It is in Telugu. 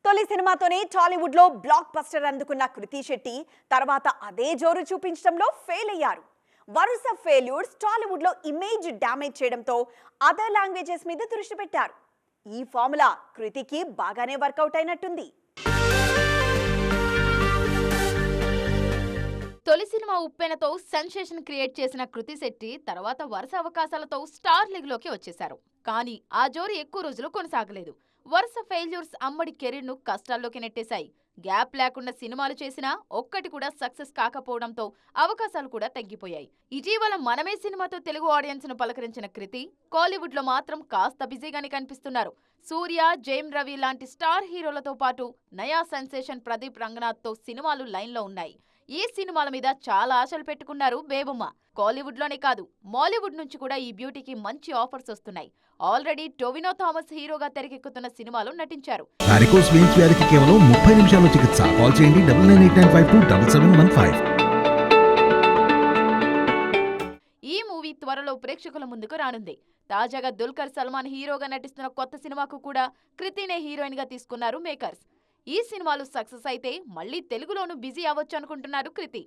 తొలి సినిమాతోనే టాలీవుడ్ లో బ్లాక్ బస్టర్ అందుకున్న కృతి శెట్టి తర్వాత అదే జోరు చూపించడంలో ఫెయిల్ అయ్యారు. వరుస ఫెయిల్యూర్స్ టాలీవుడ్ లో ఇమేజ్ డ్యామేజ్ చేయడంతో అదర్ లాంగ్వేజెస్ మీద దృష్టి పెట్టారు. ఈ ఫార్ములా కృతికి బాగానే వర్కౌట్ అయినట్టుంది. తొలి సినిమా ఉప్పెనతో సెన్సేషన్ క్రియేట్ చేసిన కృతి శెట్టి తర్వాత వరుస అవకాశాలతో స్టార్ లీగ్ లోకి వచ్చేశారు. కానీ ఆ జోరు ఎక్కువ రోజులు కొనసాగలేదు. వరుస ఫెయిల్యూర్స్ అమ్మడి కెరీర్ ను కష్టాల్లోకి నెట్టేశాయి. గ్యాప్ లేకుండా సినిమాలు చేసినా ఒక్కటి కూడా సక్సెస్ కాకపోవడంతో అవకాశాలు కూడా తగ్గిపోయాయి. ఇటీవల మనమే సినిమాతో తెలుగు ఆడియన్స్ ను పలకరించిన కృతి కాలీవుడ్ లో మాత్రం కాస్త బిజీగానే కనిపిస్తున్నారు. సూర్య, జైమ్ రవి లాంటి స్టార్ హీరోలతో పాటు నయా సెన్సేషన్ ప్రదీప్ రంగనాథ్ తో సినిమాలు లైన్ లో ఉన్నాయి. ఈ సినిమాల మీద చాలా ఆశలు పెట్టుకున్నారు బేబమ్మ. కాలీవుడ్ లోనే కాదు, మాలీవుడ్ నుంచి కూడా ఈ బ్యూటీకి మంచి ఆఫర్స్ వస్తున్నాయి. ఆల్రెడీ టొవినో థామస్ హీరోగా తెరకెక్కుతున్న సినిమాలో నటించారు. వారికోస్ వెయిన్స్ వ్యాధికి కేవలం 30 నిమిషాల్లో చికిత్స. కాల్ చేయండి 9989527715. ఈ మూవీ త్వరలో ప్రేక్షకుల ముందుకు రానుంది. తాజాగా దుల్కర్ సల్మాన్ హీరోగా నటిస్తున్న కొత్త సినిమాకు కూడా కృతినే హీరోయిన్ గా తీసుకున్నారు మేకర్స్. ఈ సినిమాలు సక్సెస్ అయితే మళ్లీ తెలుగులోనూ బిజీ అవ్వచ్చు అనుకుంటున్నారు కృతి.